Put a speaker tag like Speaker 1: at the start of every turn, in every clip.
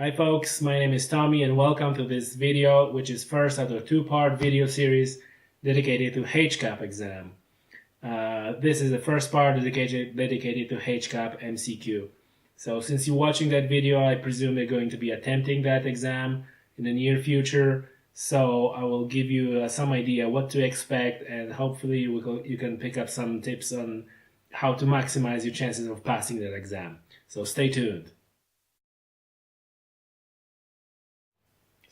Speaker 1: Hi folks, my name is Tommy and welcome to this video, which is first out of a two-part video series dedicated to HCAP exam. This is the first part dedicated to HCAP MCQ. So since you're watching that video, I presume you're going to be attempting that exam in the near future. So I will give you some idea what to expect, and hopefully you can pick up some tips on how to maximize your chances of passing that exam. So stay tuned.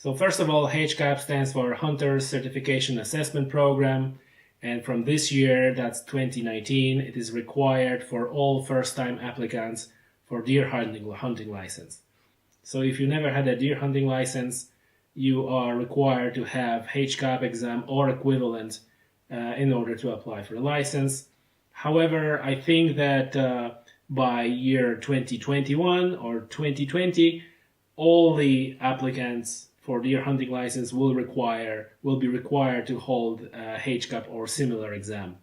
Speaker 1: So first of all, HCAP stands for Hunter Certification Assessment Program, and from this year, that's 2019, it is required for all first-time applicants for deer hunting license. So if you never had a deer hunting license, you are required to have HCAP exam or equivalent in order to apply for a license. However, I think that by year 2021 or 2020, all the applicants for deer hunting license will be required to hold a HCAP or similar exam.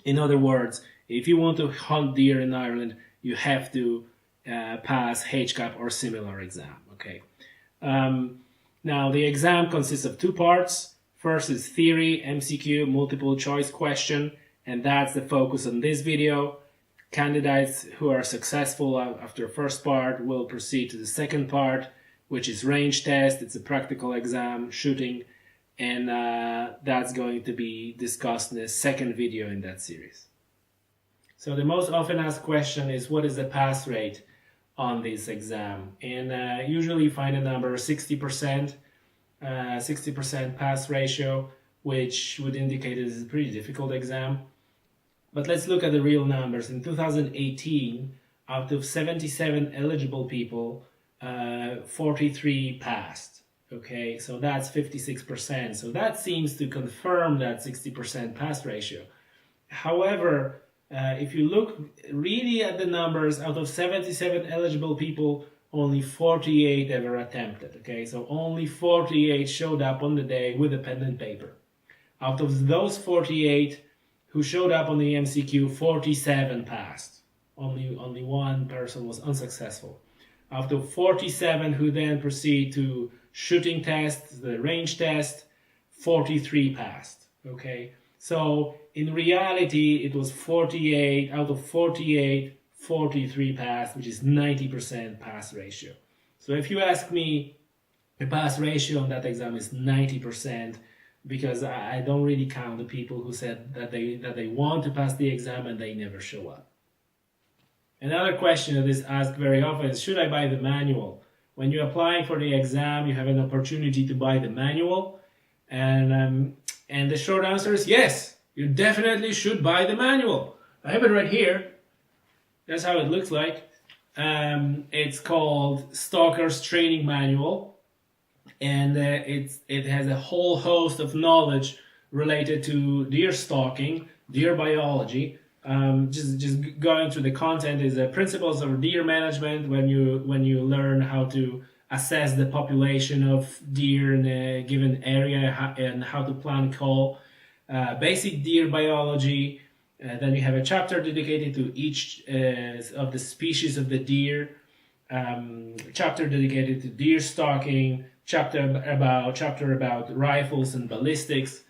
Speaker 1: In other words, if you want to hunt deer in Ireland, you have to pass HCAP or similar exam. Okay. Now the exam consists of two parts. First is theory, MCQ, multiple choice question, and that's the focus on this video. Candidates who are successful after first part will proceed to the second part, which is range test. It's a practical exam, shooting, and that's going to be discussed in the second video in that series. So the most often asked question is, what is the pass rate on this exam? And usually you find a number 60%, 60% pass ratio, which would indicate it is a pretty difficult exam. But let's look at the real numbers. In 2018, out of 77 eligible people, 43 passed. Okay, so that's 56%. So that seems to confirm that 60% pass ratio. However, if you look really at the numbers, out of 77 eligible people, only 48 ever attempted. Okay, so only 48 showed up on the day with a pen and paper. Out of those 48 who showed up on the MCQ, 47 passed. Only one person was unsuccessful. Out of 47 who then proceed to shooting test, the range test, 43 passed. Okay, so in reality it was 48 out of 48, 43 passed, which is 90% pass ratio. So if you ask me, the pass ratio on that exam is 90%, because I don't really count the people who said that they want to pass the exam and they never show up. Another question that is asked very often is, should I buy the manual? When you're applying for the exam, you have an opportunity to buy the manual, and the short answer is yes, you definitely should buy the manual. I have it right here. That's how it looks like. It's called Stalker's Training Manual, and it has a whole host of knowledge related to deer stalking, deer biology. Just going through the content is the principles of deer management, when you learn how to assess the population of deer in a given area and how to plan call, basic deer biology. Then you have a chapter dedicated to each of the species of the deer, chapter dedicated to deer stalking, chapter about rifles and ballistics,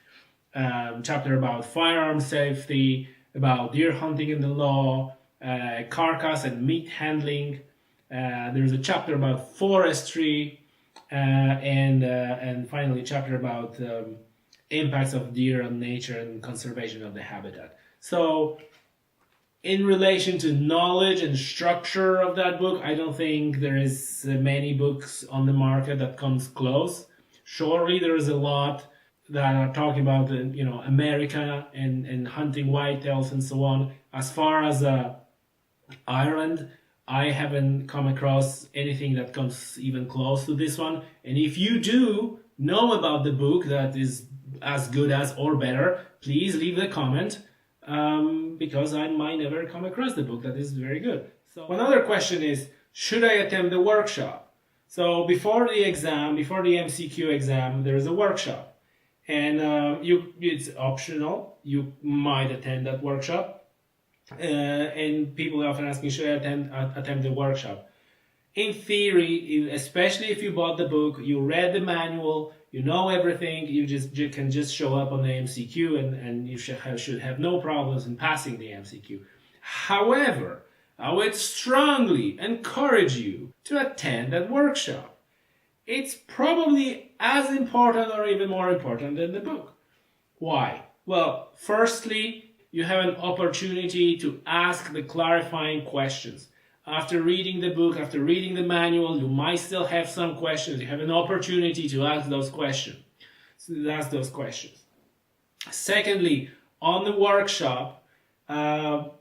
Speaker 1: chapter about firearm safety, about deer hunting in the law, carcass and meat handling. There's a chapter about forestry, and finally a chapter about impacts of deer on nature and conservation of the habitat. So in relation to knowledge and structure of that book, I don't think there is many books on the market that comes close. Surely there is a lot that are talking about America and hunting whitetails and so on. As far as Ireland, I haven't come across anything that comes even close to this one. And if you do know about the book that is as good as or better, please leave a comment, because I might never come across the book that is very good. So another question is, should I attend the workshop? So before the exam, before the MCQ exam, there is a workshop. And it's optional. You might attend that workshop. And people often ask me, should I attend the workshop? in theory, especially if you bought the book, you read the manual, you know everything, you can just show up on the MCQ and you should have no problems in passing the MCQ. However, I would strongly encourage you to attend that workshop. It's probably as important or even more important than the book. Why? Well, firstly, you have an opportunity to ask the clarifying questions. After reading the book, after reading the manual, you might still have some questions. You have an opportunity to ask those questions. Secondly, on the workshop,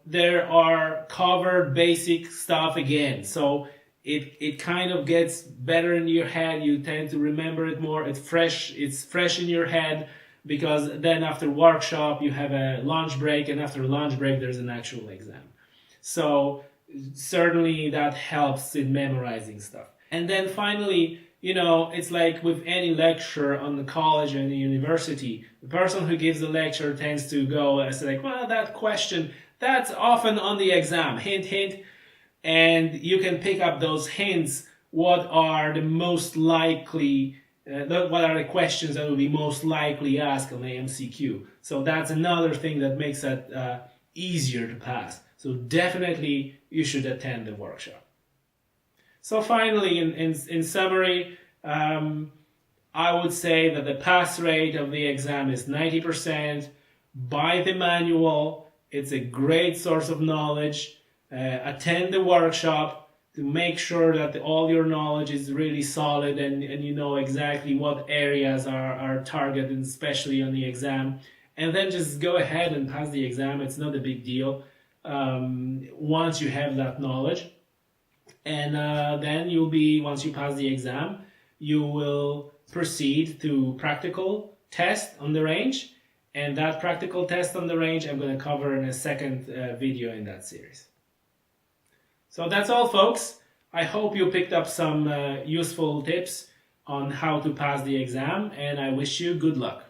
Speaker 1: there are covered basic stuff again. So it kind of gets better in your head. You tend to remember it more. It's fresh in your head, because then after workshop you have a lunch break, and after lunch break there's an actual exam. So certainly that helps in memorizing stuff. And then finally, it's like with any lecture on the college and the university, the person who gives the lecture tends to go and say like, well, that question, that's often on the exam, hint, hint. And you can pick up those hints. What are the most likely, what are the questions that will be most likely asked on the MCQ? So that's another thing that makes it easier to pass. So definitely you should attend the workshop. So finally, in summary, I would say that the pass rate of the exam is 90%. Buy the manual. It's a great source of knowledge. Attend the workshop to make sure that all your knowledge is really solid and you know exactly what areas are targeted, especially on the exam. And then just go ahead and pass the exam. It's not a big deal once you have that knowledge. And then once you pass the exam, you will proceed to practical test on the range. And that practical test on the range I'm going to cover in a second video in that series. So that's all, folks. I hope you picked up some useful tips on how to pass the exam, and I wish you good luck.